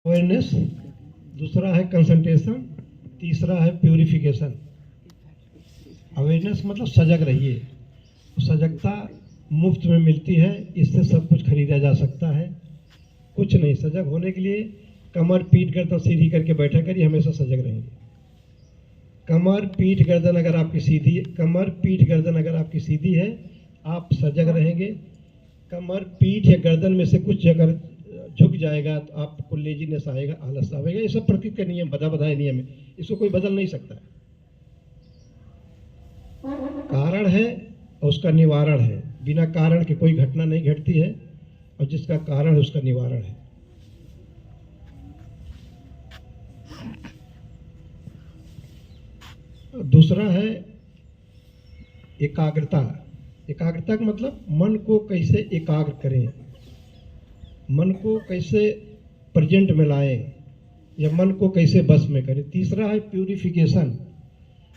Awareness, दूसरा है concentration, तीसरा है प्यूरिफिकेशन। अवेयरनेस मतलब सजग रहिए। सजगता मुफ्त में मिलती है, इससे सब कुछ खरीदा जा सकता है। कुछ नहीं, सजग होने के लिए कमर पीट गर्दन सीधी करके बैठा करिए, हमेशा सजग रहेंगे। कमर पीठ गर्दन अगर आपकी सीधी, कमर पीठ गर्दन अगर आपकी सीधी है, आप सजग रहेंगे। कमर पीठ या गर्दन में से कुछ अगर झुक जाएगा तो आपको लेजीनेस आएगा, आलस आएगा। ये सब प्रकृति का नियम, बताए नियम है, इसको कोई बदल नहीं सकता। कारण है और उसका निवारण है। बिना कारण के कोई घटना नहीं घटती है, और जिसका कारण है उसका निवारण है। दूसरा है एकाग्रता। एकाग्रता का मतलब मन को कैसे एकाग्र करें, मन को कैसे प्रेजेंट में लाएं, या मन को कैसे बस में करें। तीसरा है प्यूरिफिकेशन,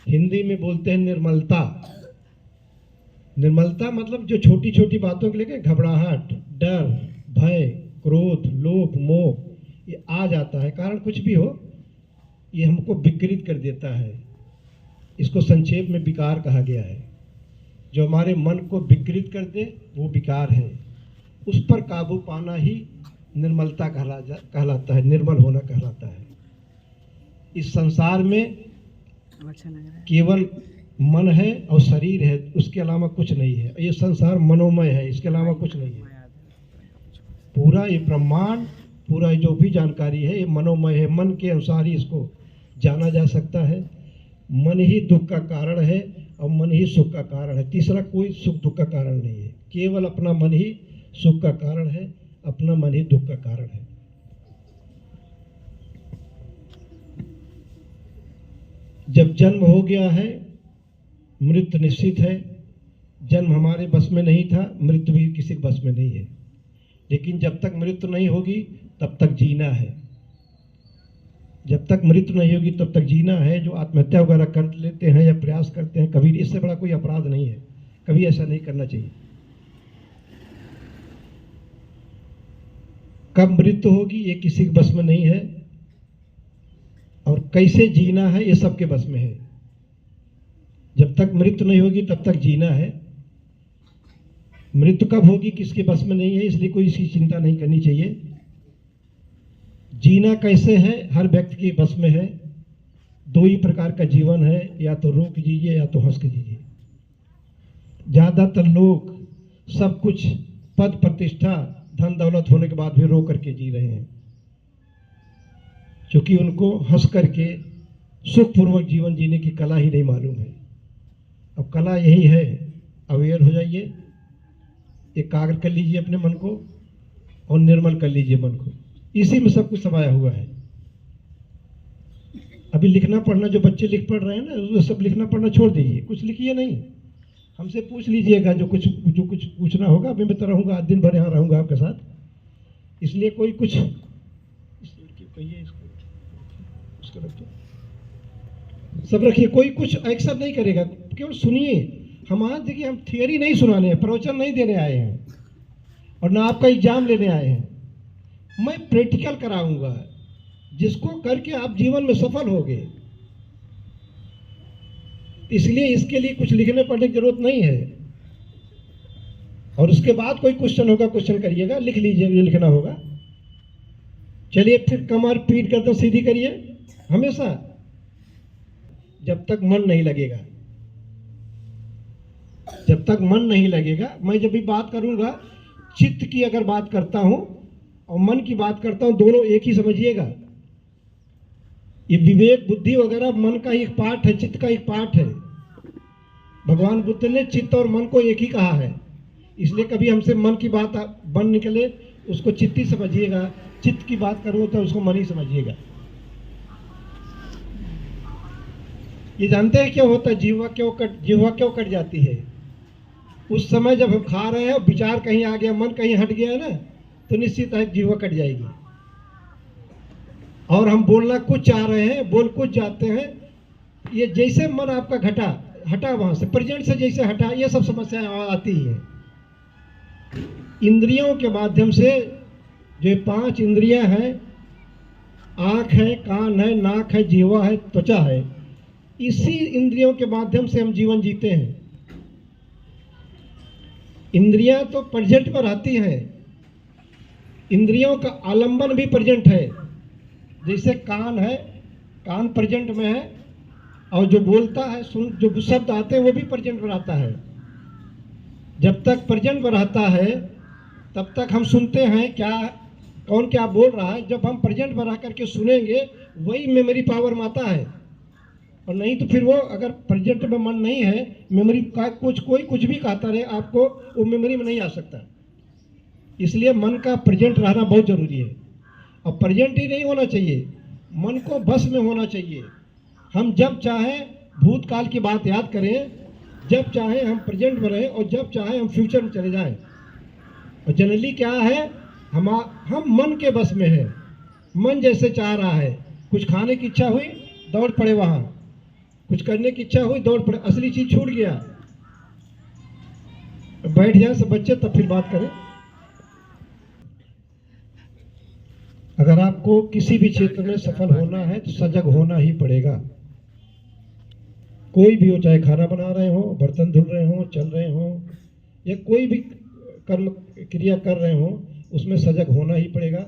हिंदी में बोलते हैं निर्मलता। निर्मलता मतलब जो छोटी छोटी बातों के लेकर घबराहट, डर, भय, क्रोध, लोभ, मोह ये आ जाता है, कारण कुछ भी हो, ये हमको विकृत कर देता है। इसको संक्षेप में विकार कहा गया है। जो हमारे मन को विकृत कर दे वो विकार है। उस पर काबू पाना ही निर्मलता कहलाता है, निर्मल होना कहलाता है। इस संसार में केवल मन है और शरीर है, उसके अलावा कुछ नहीं है। ये संसार मनोमय है, इसके अलावा कुछ नहीं है। पूरा ये ब्रह्मांड, पूरा जो भी जानकारी है ये मनोमय है। मन के अनुसार ही इसको जाना जा सकता है। मन ही दुख का कारण है और मन ही सुख का कारण है। तीसरा कोई सुख दुख का कारण नहीं है, केवल अपना मन ही सुख का कारण है, अपना मन ही दुख का कारण है। जब जन्म हो गया है, मृत्यु निश्चित है। जन्म हमारे बस में नहीं था, मृत्यु भी किसी के बस में नहीं है। लेकिन जब तक मृत्यु नहीं होगी तब तक जीना है। जब तक मृत्यु नहीं होगी तब तक जीना है। जो आत्महत्या वगैरह कर लेते हैं या प्रयास करते हैं, कभी इससे बड़ा कोई अपराध नहीं है, कभी ऐसा नहीं करना चाहिए। कब मृत्यु होगी ये किसी के बस में नहीं है, और कैसे जीना है ये सबके बस में है। जब तक मृत्यु नहीं होगी तब तक जीना है। मृत्यु कब होगी किसके बस में नहीं है, इसलिए कोई इसकी चिंता नहीं करनी चाहिए। जीना कैसे है हर व्यक्ति के बस में है। दो ही प्रकार का जीवन है, या तो रो के जीजिए या तो हंस के जीजिए। ज्यादातर लोग सब कुछ, पद प्रतिष्ठा धन दौलत होने के बाद भी रो करके जी रहे हैं, क्योंकि उनको हंस करके सुखपूर्वक जीवन जीने की कला ही नहीं मालूम है। अब कला यही है, अवेयर हो जाइए, एकाग्र कर लीजिए अपने मन को और निर्मल कर लीजिए मन को। इसी में सब कुछ समाया हुआ है। अभी लिखना पढ़ना जो बच्चे लिख पढ़ रहे हैं ना, वो सब लिखना पढ़ना छोड़ दीजिए, कुछ लिखिए नहीं, हमसे पूछ लीजिएगा जो कुछ पूछना होगा। अभी मैं तो रहूँगा, दिन भर यहाँ रहूँगा आपके साथ, इसलिए कोई कुछ कहिए, इसको रखिए, सब रखिए। कोई कुछ एक्शन नहीं करेगा, केवल सुनिए। हम आज देखिए, हम थियरी नहीं सुनाने हैं, प्रवचन नहीं देने आए हैं, और ना आपका एग्जाम लेने आए हैं। मैं प्रैक्टिकल कराऊंगा, जिसको करके आप जीवन में सफल होगे। इसलिए इसके लिए कुछ लिखने पढ़ने की जरूरत नहीं है। और उसके बाद कोई क्वेश्चन होगा, क्वेश्चन करिएगा, लिख लीजिए जो लिखना होगा। चलिए फिर कमर पीट कर तो सीधी करिए हमेशा, जब तक मन नहीं लगेगा। जब तक मन नहीं लगेगा, मैं जब भी बात करूंगा, चित्त की अगर बात करता हूं और मन की बात करता हूं, दोनों एक ही समझिएगा। ये विवेक बुद्धि वगैरह मन का एक पार्ट है, चित्त का एक पार्ट है। भगवान बुद्ध ने चित्त और मन को एक ही कहा है। इसलिए कभी हमसे मन की बात बन निकले उसको चित्त ही समझिएगा, चित्त की बात करो तो उसको मन ही समझिएगा। ये जानते हैं क्या होता है, जीवा क्यों कट जाती है? उस समय जब हम खा रहे हैं, विचार कहीं आ गया, मन कहीं हट गया है ना, तो निश्चित है जीवा कट जाएगी। और हम बोलना कुछ चाह रहे हैं, बोल कुछ जाते हैं। ये जैसे मन आपका हटा वहां से, प्रेजेंट से जैसे हटा, ये सब समस्याएं आती ही है। इंद्रियों के माध्यम से, जो 5 इंद्रियां हैं, आँख है, कान है, नाक है, जीवा है, त्वचा है। इसी इंद्रियों के माध्यम से हम जीवन जीते हैं। इंद्रियां तो प्रेजेंट पर आती हैं, इंद्रियों का आलंबन भी प्रेजेंट है। जैसे कान है, कान प्रेजेंट में है, और जो बोलता है, सुन, जो शब्द आते हैं वो भी प्रेजेंट पर आता है। जब तक प्रेजेंट पर आता है तब तक हम सुनते हैं क्या, कौन क्या बोल रहा है। जब हम प्रेजेंट पर आकर के सुनेंगे वही मेमोरी पावर में आता है, और नहीं तो फिर वो अगर प्रेजेंट में मन नहीं है, मेमोरी का कुछ भी कहता रहे, आपको वो मेमोरी में नहीं आ सकता। इसलिए मन का प्रेजेंट रहना बहुत जरूरी है। और प्रेजेंट ही नहीं होना चाहिए, मन को बस में होना चाहिए। हम जब चाहें भूतकाल की बात याद करें, जब चाहें हम प्रेजेंट में रहें, और जब चाहें हम फ्यूचर में चले जाएं। और जनरली क्या है, हम मन के बस में है। मन जैसे चाह रहा है, कुछ खाने की इच्छा हुई दौड़ पड़े वहाँ, कुछ करने की इच्छा हुई दौड़ पड़े, असली चीज छूट गया। बैठ जाए सब बच्चे, तब फिर बात करें। अगर आपको किसी भी क्षेत्र में सफल होना है तो सजग होना ही पड़ेगा। कोई भी हो, चाहे खाना बना रहे हो, बर्तन धुल रहे हो, चल रहे हो, या कोई भी कर्म क्रिया कर रहे हो, उसमें सजग होना ही पड़ेगा।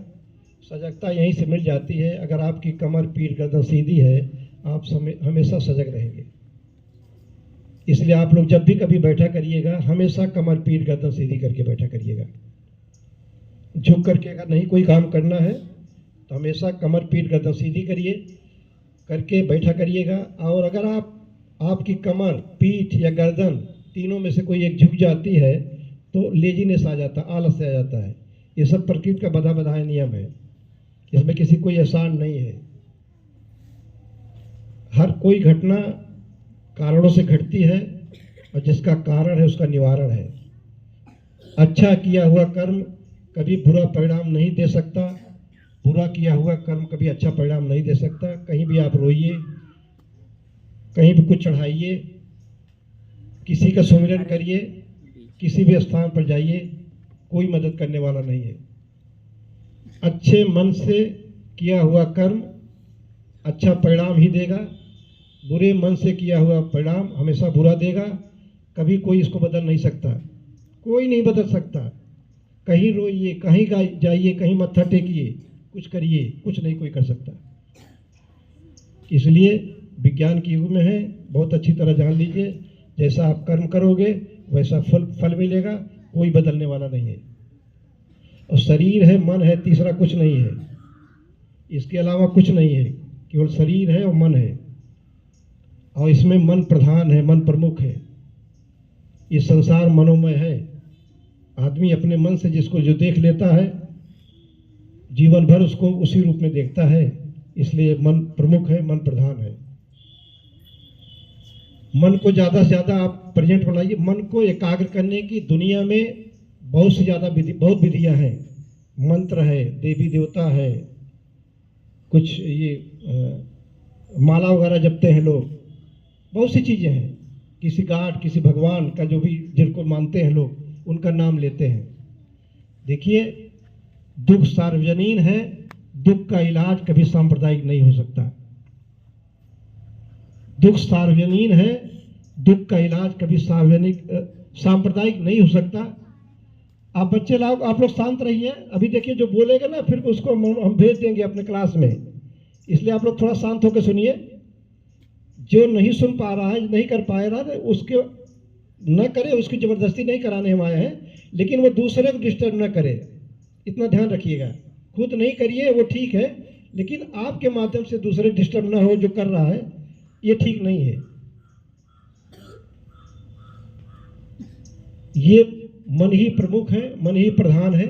सजगता यहीं से मिल जाती है। अगर आपकी कमर, पीठ, गर्दन सीधी है, आप हमेशा सजग रहेंगे। इसलिए आप लोग जब भी कभी बैठा करिएगा, हमेशा कमर, पीठ, गर्दन सीधी करके बैठा करिएगा। झुक करके अगर नहीं कोई काम करना है तो हमेशा कमर, पीठ, गर्दन सीधी करिए करके बैठा करिएगा। और अगर आपकी कमर, पीठ या गर्दन तीनों में से कोई एक झुक जाती है तो लेजीनेस आ जाता, आलस आ जाता है। ये सब प्रकृति का बधा बधाया नियम है, इसमें किसी कोई एहसान नहीं है। हर कोई घटना कारणों से घटती है, और जिसका कारण है उसका निवारण है। अच्छा किया हुआ कर्म कभी बुरा परिणाम नहीं दे सकता, बुरा किया हुआ कर्म कभी अच्छा परिणाम नहीं दे सकता। कहीं भी आप रोइए, कहीं भी कुछ चढ़ाइए, किसी का सुमिरन करिए, किसी भी स्थान पर जाइए, कोई मदद करने वाला नहीं है। अच्छे मन से किया हुआ कर्म अच्छा परिणाम ही देगा, बुरे मन से किया हुआ परिणाम हमेशा बुरा देगा। कभी कोई इसको बदल नहीं सकता, कोई नहीं बदल सकता। कहीं रोइए, कहीं जाइए, कहीं मत्था टेकिए, कुछ करिए, कुछ नहीं कोई कर सकता। इसलिए विज्ञान के युग में है, बहुत अच्छी तरह जान लीजिए, जैसा आप कर्म करोगे वैसा फल मिलेगा, कोई बदलने वाला नहीं है। और शरीर है, मन है, तीसरा कुछ नहीं है, इसके अलावा कुछ नहीं है, केवल शरीर है और मन है। और इसमें मन प्रधान है, मन प्रमुख है। ये संसार मनोमय है। आदमी अपने मन से जिसको जो देख लेता है, जीवन भर उसको उसी रूप में देखता है। इसलिए मन प्रमुख है, मन प्रधान है। मन को ज़्यादा से ज़्यादा आप प्रेजेंट बनाइए। मन को एकाग्र करने की दुनिया में बहुत से ज़्यादा बहुत विधियाँ हैं। मंत्र है, देवी देवता है, कुछ ये माला वगैरह जपते हैं लोग, बहुत सी चीज़ें हैं। किसी गॉड, किसी भगवान का, जो भी जिनको मानते हैं लोग, उनका नाम लेते हैं। देखिए, दुख सार्वजनीन है, दुख का इलाज कभी सांप्रदायिक नहीं हो सकता। दुख सार्वजनीन है, दुख का इलाज कभी सांप्रदायिक नहीं हो सकता। आप बच्चे लोग, आप लोग शांत रहिए। अभी देखिए, जो बोलेगा ना फिर उसको हम भेज देंगे अपने क्लास में, इसलिए आप लोग थोड़ा शांत होकर सुनिए। जो नहीं सुन पा रहा है, नहीं कर पाए रहा है, उसके न करे, उसकी जबरदस्ती नहीं कराने हम आए हैं, लेकिन वो दूसरे को डिस्टर्ब न करे, इतना ध्यान रखिएगा। खुद नहीं करिए वो ठीक है, लेकिन आपके माध्यम से दूसरे डिस्टर्ब ना हो, जो कर रहा है ये ठीक नहीं है। ये मन ही प्रमुख है, मन ही प्रधान है।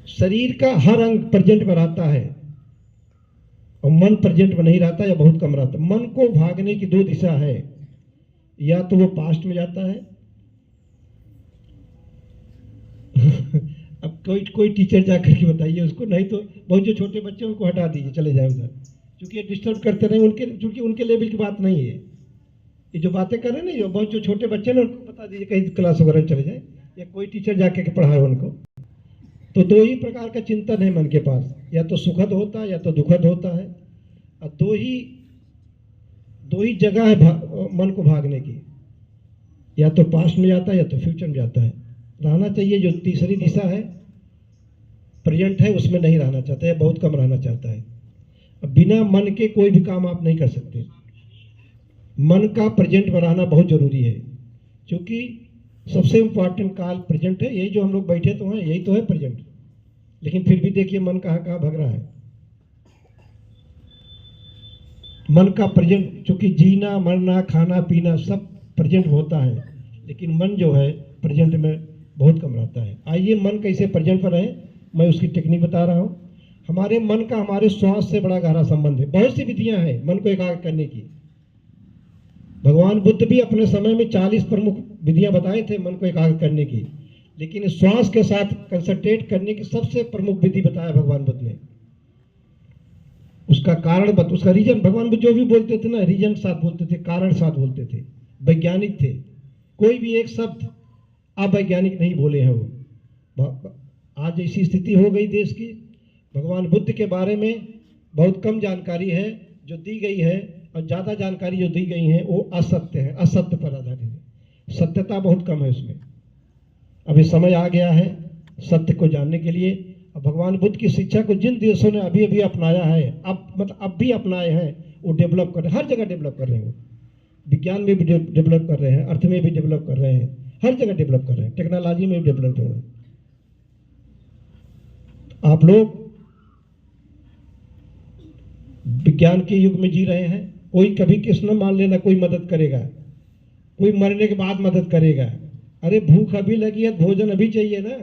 शरीर का हर अंग प्रेजेंट में रहता है और मन प्रेजेंट में नहीं रहता या बहुत कम रहता। मन को भागने की दो दिशा है, या तो वो पास्ट में जाता है अब कोई टीचर जाकर के बताइए उसको, नहीं तो बहुत जो छोटे बच्चे उनको हटा दीजिए, चले जाए उधर, क्योंकि ये डिस्टर्ब करते रहे उनके, क्योंकि उनके लेवल की बात नहीं है। ये जो बातें कर रहे हैं ना, जो बहुत जो छोटे बच्चे ना, उनको बता दीजिए कहीं क्लास वगैरह चले जाए, या कोई टीचर जाके के पढ़ाए उनको। तो दो ही प्रकार का चिंतन है मन के पास, या तो सुखद होता है या तो दुखद होता है। और दो ही जगह है मन को भागने की, या तो पास्ट में जाता है या तो फ्यूचर में जाता है। रहना चाहिए जो तीसरी दिशा है, प्रेजेंट है, उसमें नहीं रहना चाहता है, बहुत कम रहना चाहता है। अब बिना मन के कोई भी काम आप नहीं कर सकते। मन का प्रेजेंट में रहना बहुत जरूरी है, क्योंकि सबसे इम्पोर्टेंट काल प्रेजेंट है। यही जो हम लोग बैठे तो हैं, यही तो है प्रेजेंट। लेकिन फिर भी देखिए मन कहाँ कहाँ भग रहा है। मन का प्रेजेंट, चूंकि जीना मरना खाना पीना सब प्रेजेंट होता है, लेकिन मन जो है प्रेजेंट में बहुत कम रहता है। आइए मन कैसे प्रेजेंट पर रहे, मैं उसकी टेक्निक बता रहा हूँ। हमारे मन का हमारे श्वास से बड़ा गहरा संबंध है। बहुत सी विधियां हैं मन को एकाग्र करने की। भगवान बुद्ध भी अपने समय में 40 प्रमुख विधियां बताए थे मन को एकाग्र करने की, लेकिन श्वास के साथ कंसंट्रेट करने की सबसे प्रमुख विधि बताया भगवान बुद्ध ने। उसका कारण उसका रीजन, भगवान बुद्ध जो भी बोलते थे ना, रीजन के साथ बोलते थे, कारण साथ बोलते थे, वैज्ञानिक थे। कोई भी एक शब्द अवैज्ञानिक नहीं बोले हैं वो। आज ऐसी स्थिति हो गई देश की, भगवान बुद्ध के बारे में बहुत कम जानकारी है जो दी गई है, और ज़्यादा जानकारी जो दी गई है वो असत्य है, असत्य पर आधारित है। सत्यता बहुत कम है उसमें। अभी समय आ गया है सत्य को जानने के लिए। अब भगवान बुद्ध की शिक्षा को जिन देशों ने अभी अभी अपनाया है, अब भी अपनाए हैं, वो डेवलप कर रहे हैं, हर जगह डेवलप कर रहे हैं। वो विज्ञान में भी डेवलप कर रहे हैं, अर्थ में भी डेवलप कर रहे हैं, हर जगह डेवलप कर रहे हैं, टेक्नोलॉजी में भी डेवलप कर रहे हैं। आप लोग विज्ञान के युग में जी रहे हैं। कोई कभी किस न मान लेना कोई मदद करेगा, कोई मरने के बाद मदद करेगा। अरे भूख अभी लगी है, भोजन अभी चाहिए ना।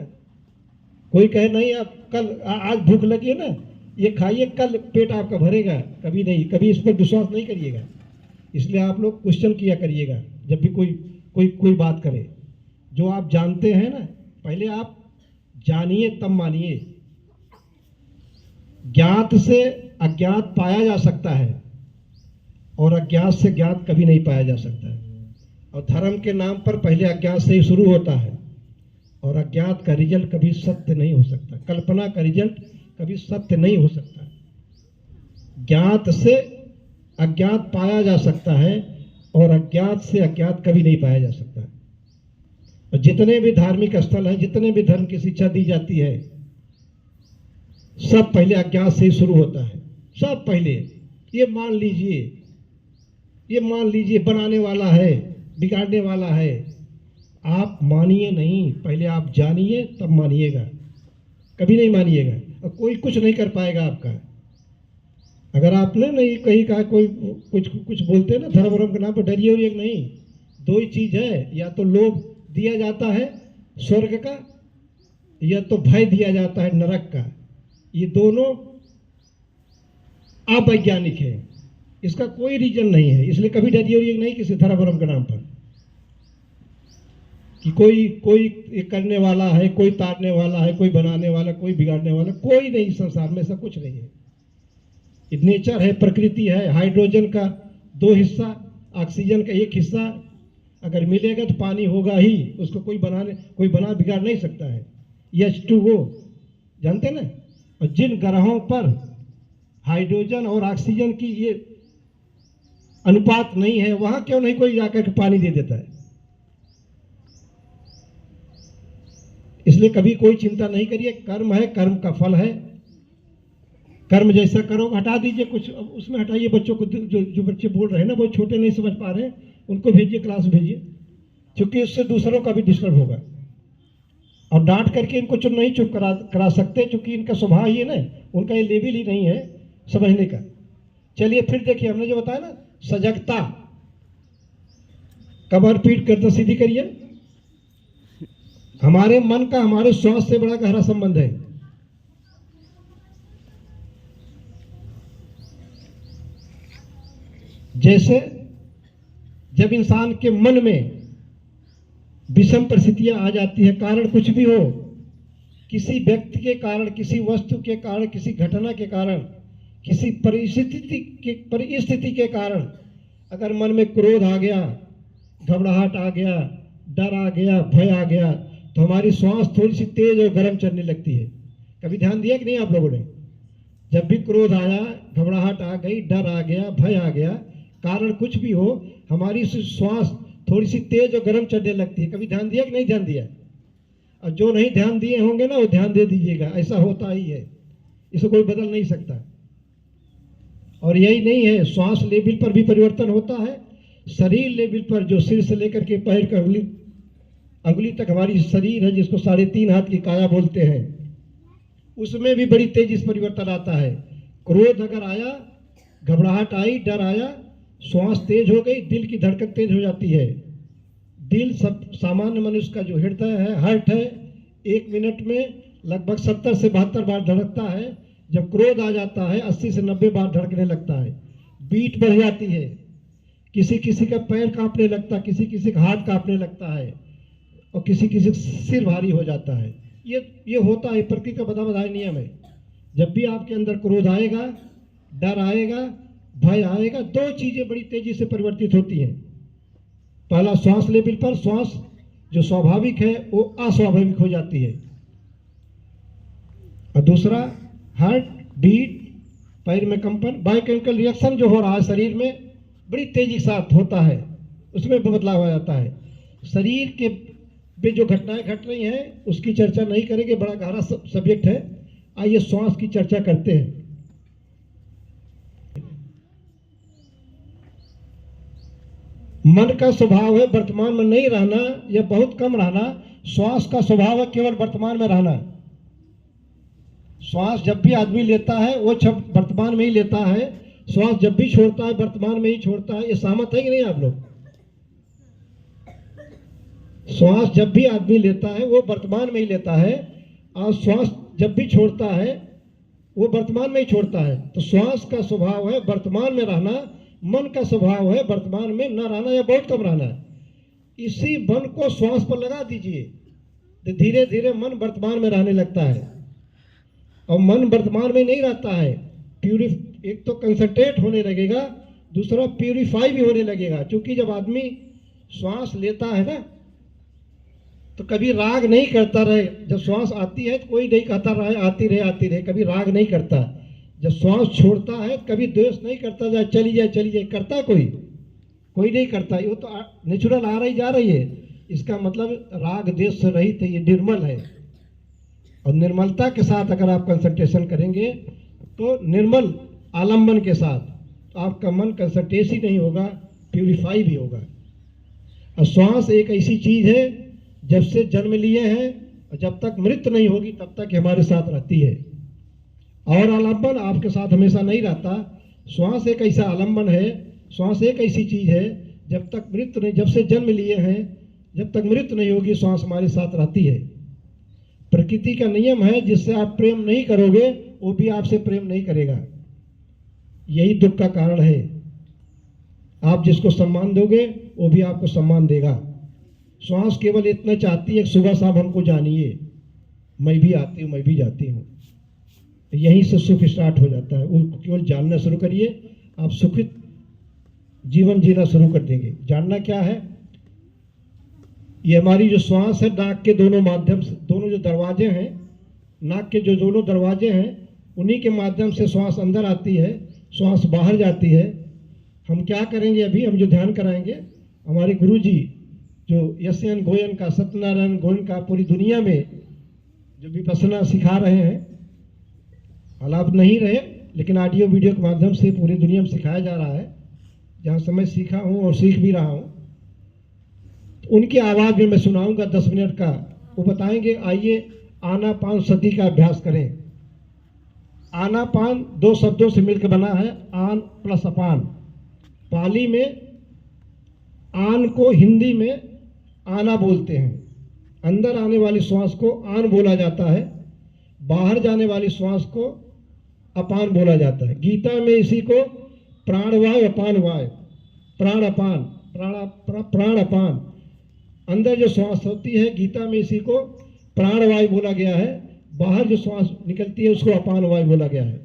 कोई कहे नहीं आप कल आज भूख लगी है ना, ये खाइए, कल पेट आपका भरेगा, कभी नहीं, कभी इस पर विश्वास नहीं करिएगा। इसलिए आप लोग क्वेश्चन किया करिएगा जब भी कोई बात करे। जो आप जानते हैं ना, पहले आप जानिए तब मानिए। ज्ञात से अज्ञात पाया जा सकता है, और अज्ञात से ज्ञात कभी नहीं पाया जा सकता है। और धर्म के नाम पर पहले अज्ञात से ही शुरू होता है, और अज्ञात का रिजल्ट कभी सत्य नहीं हो सकता। कल्पना का रिजल्ट कभी सत्य नहीं हो सकता। ज्ञात से अज्ञात पाया जा सकता है, और अज्ञात से अज्ञात कभी नहीं पाया जा सकता। और जितने भी धार्मिक स्थल हैं, जितने भी धर्म की शिक्षा दी जाती है, सब पहले अज्ञात से ही शुरू होता है। सब पहले ये मान लीजिए बनाने वाला है, बिगाड़ने वाला है। आप मानिए नहीं, पहले आप जानिए तब मानिएगा, कभी नहीं मानिएगा। और कोई कुछ नहीं कर पाएगा आपका। अगर आपने नहीं कहीं कहा, कोई कुछ बोलते हैं ना धर्म वर्म के नाम पर, डरिए उरिए नहीं। दो ही चीज है, या तो लोभ दिया जाता है स्वर्ग का, या तो भय दिया जाता है नरक का। ये दोनों अवैज्ञानिक है, इसका कोई रीजन नहीं है। इसलिए कभी डरिए उरिए नहीं किसी धर्म वर्म के नाम पर, कि कोई करने वाला है, कोई तारने वाला है, कोई बनाने वाला, कोई बिगाड़ने वाला, कोई नहीं। संसार में ऐसा कुछ नहीं है। नेचर है, प्रकृति है। हाइड्रोजन का 2 हिस्सा, ऑक्सीजन का 1 हिस्सा अगर मिलेगा तो पानी होगा ही। उसको कोई बना बिगाड़ नहीं सकता है। H2O जानते ना। और जिन ग्रहों पर हाइड्रोजन और ऑक्सीजन की ये अनुपात नहीं है, वहां क्यों नहीं कोई जाकर के पानी दे देता है। इसलिए कभी कोई चिंता नहीं करिए। कर्म है, कर्म का फल है। कर्म जैसा करो। हटा दीजिए कुछ, उसमें हटाइए। बच्चों को जो बच्चे बोल रहे हैं ना, वो छोटे नहीं समझ पा रहे हैं, उनको भेजिए, क्लास भेजिए, क्योंकि उससे दूसरों का भी डिस्टर्ब होगा। और डांट करके इनको नहीं चुप करा सकते, क्योंकि इनका स्वभाव ही है ना, उनका ये लेवल ही नहीं है समझने का। चलिए फिर देखिए, हमने जो बताया ना, सजगता। कमर पीट कर तो सीधी करिए। हमारे मन का हमारे श्वास से बड़ा गहरा संबंध है। जैसे जब इंसान के मन में विषम परिस्थितियां आ जाती है, कारण कुछ भी हो, किसी व्यक्ति के कारण, किसी वस्तु के कारण, किसी घटना के कारण, किसी परिस्थिति के कारण, अगर मन में क्रोध आ गया, घबराहट आ गया, डर आ गया, भय आ गया, तो हमारी श्वास थोड़ी सी तेज और गर्म चलने लगती है। कभी ध्यान दिया कि नहीं आप लोगों ने? जब भी क्रोध आया, घबराहट आ गई, डर आ गया, भय आ गया, कारण कुछ भी हो, हमारी श्वास थोड़ी सी तेज और गर्म चढ़ने लगती है। कभी ध्यान दिया कि नहीं ध्यान दिया? और जो नहीं ध्यान दिए होंगे ना, वो ध्यान दे दीजिएगा, ऐसा होता ही है, इसे कोई बदल नहीं सकता। और यही नहीं है, श्वास लेवल पर भी परिवर्तन होता है। शरीर लेवल पर, जो सिर से लेकर के पैर का अंगुली तक हमारी शरीर है, जिसको 3.5 हाथ की काया बोलते हैं, उसमें भी बड़ी तेजी से परिवर्तन आता है। क्रोध अगर आया, घबराहट आई, डर आया, श्वास तेज हो गई, दिल की धड़कन तेज हो जाती है। दिल सब सामान्य मनुष्य का जो हृदय है, हार्ट है, 1 मिनट में लगभग 70 से 72 बार धड़कता है। जब क्रोध आ जाता है 80 से 90 बार धड़कने लगता है, बीट बढ़ जाती है, किसी किसी का पैर कांपने लगता है, किसी किसी का हाथ कांपने लगता है, और किसी किसी का सिर भारी हो जाता है। ये होता है, प्रकृति का बताया नियम है। जब भी आपके अंदर क्रोध आएगा, डर आएगा, भय आएगा, 2 चीजें बड़ी तेजी से परिवर्तित होती हैं। पहला, श्वास लेवल पर श्वास जो स्वाभाविक है वो अस्वाभाविक हो जाती है, और दूसरा हार्ट बीट, पैर में कंपन, बायोकेमिकल रिएक्शन जो हो रहा है शरीर में, बड़ी तेजी के साथ होता है, उसमें बदलाव हो जाता है। शरीर के में जो घटनाएं घट रही हैं उसकी चर्चा नहीं करेंगे, बड़ा गहरा सब्जेक्ट है। आइए श्वास की चर्चा करते हैं। मन का स्वभाव है वर्तमान में नहीं रहना या बहुत कम रहना। श्वास का स्वभाव है केवल वर्तमान में रहना। श्वास जब भी आदमी लेता है वो वर्तमान में ही लेता है, श्वास जब भी छोड़ता है वर्तमान में ही छोड़ता है। ये सहमत है कि नहीं आप लोग? श्वास जब भी आदमी लेता है वो वर्तमान में ही लेता है, और श्वास जब भी छोड़ता है वो वर्तमान में ही छोड़ता है। तो श्वास का स्वभाव है वर्तमान में रहना, मन का स्वभाव है वर्तमान में न रहना या बहुत कम रहना। इसी मन को श्वास पर लगा दीजिए तो धीरे धीरे मन वर्तमान में रहने लगता है। और मन वर्तमान में नहीं रहता है, एक तो कंसंट्रेट होने लगेगा, दूसरा प्यूरिफाई भी होने लगेगा। क्योंकि जब आदमी श्वास लेता है ना तो कभी राग नहीं करता रहे। जब श्वास आती है तो कोई नहीं कहता रहे आती रहे, कभी राग नहीं करता। जब श्वास छोड़ता है कभी द्वेष नहीं करता, जाए चली जाए करता कोई नहीं करता। ये तो नेचुरल आ रही जा रही है। इसका मतलब राग द्वेष से रहित है, ये निर्मल है। और निर्मलता के साथ अगर आप कंसंट्रेशन करेंगे तो निर्मल आलम्बन के साथ, तो आपका मन कंसंट्रेट ही नहीं होगा, प्यूरिफाई भी होगा। और श्वास एक ऐसी चीज है जब से जन्म लिए हैं और जब तक मृत्यु नहीं होगी तब तक हमारे साथ रहती है। और आलम्बन आपके साथ हमेशा नहीं रहता। श्वास एक ऐसा आलम्बन है, श्वास एक ऐसी चीज है जब तक मृत्यु नहीं, जब से जन्म लिए हैं जब तक मृत्यु नहीं होगी श्वास हमारे साथ रहती है। प्रकृति का नियम है, जिससे आप प्रेम नहीं करोगे वो भी आपसे प्रेम नहीं करेगा। यही दुख का कारण है। आप जिसको सम्मान दोगे वो भी आपको सम्मान देगा। श्वास केवल इतना चाहती है कि सुबह शाम हमको जानिए, मैं भी आती हूँ, मैं भी जाती हूँ। यहीं से सुख स्टार्ट हो जाता है। उनको केवल जानना शुरू करिए, आप सुखित जीवन जीना शुरू कर देंगे। जानना क्या है? ये हमारी जो श्वास है, नाक के दोनों माध्यम से, दोनों जो दरवाजे हैं, नाक के जो दोनों दरवाजे हैं, उन्हीं के माध्यम से श्वास अंदर आती है, श्वास बाहर जाती है। हम क्या करेंगे अभी, हम जो ध्यान कराएंगे, हमारे गुरुजी जो यशयन गोयन का, सत्यनारायण गोयन का, पूरी दुनिया में जो विपश्यना सिखा रहे हैं, हालात नहीं रहे लेकिन ऑडियो वीडियो के माध्यम से पूरी दुनिया में सिखाया जा रहा है। जहाँ से मैं सीखा हूँ और सीख भी रहा हूँ, तो उनकी आवाज़ में मैं सुनाऊंगा 10 मिनट का। वो बताएंगे। आइए आनापान सती का अभ्यास करें। आनापान 2 शब्दों से मिलकर बना है, आन प्लस अपान। पाली में आन को हिंदी में आना बोलते हैं। अंदर आने वाली श्वास को आन बोला जाता है, बाहर जाने वाली श्वास को अपान बोला जाता है। गीता में इसी को प्राणवायु अपान वायु, प्राण अपान, प्राण अपान, अंदर जो श्वास होती है गीता में इसी को प्राणवायु बोला गया है। बाहर जो श्वास निकलती है उसको अपान वायु बोला गया है।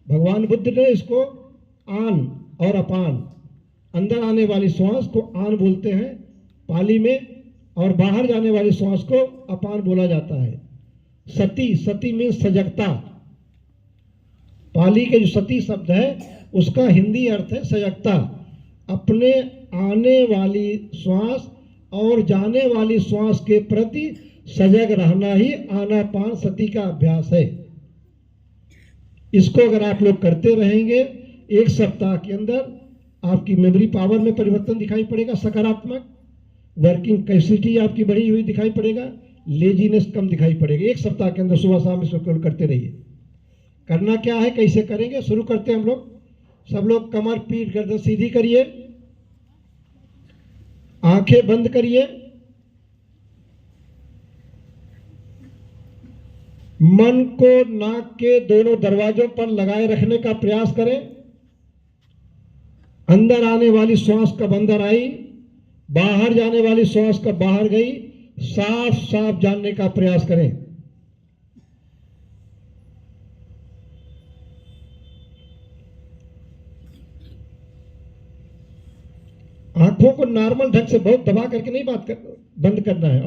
भगवान बुद्ध ने इसको आन और अपान, अंदर आने वाली श्वास को आन बोलते हैं पाली में, और बाहर जाने वाली श्वास को अपान बोला जाता है। सती, सती मीन्स सजगता। पाली के जो सती शब्द है उसका हिंदी अर्थ है सजगता। अपने आने वाली श्वास और जाने वाली श्वास के प्रति सजग रहना ही आनापान सती का अभ्यास है। इसको अगर आप लोग करते रहेंगे, 1 सप्ताह के अंदर आपकी मेमोरी पावर में परिवर्तन दिखाई पड़ेगा, सकारात्मक वर्किंग कैपेसिटी आपकी बढ़ी हुई दिखाई पड़ेगा, लेजीनेस कम दिखाई पड़ेगा। 1 सप्ताह के अंदर सुबह शाम इसको केवल करते रहिए। करना क्या है, कैसे करेंगे, शुरू करते हैं हम लोग। सब लोग कमर पीठ गर्दन सीधी करिए, आंखें बंद करिए, मन को नाक के दोनों दरवाजों पर लगाए रखने का प्रयास करें। अंदर आने वाली श्वास कब अंदर आई, बाहर जाने वाली श्वास कब बाहर गई, साफ साफ जानने का प्रयास करें। आंखों को नॉर्मल ढंग से बहुत दबा करके नहीं बंद करना है।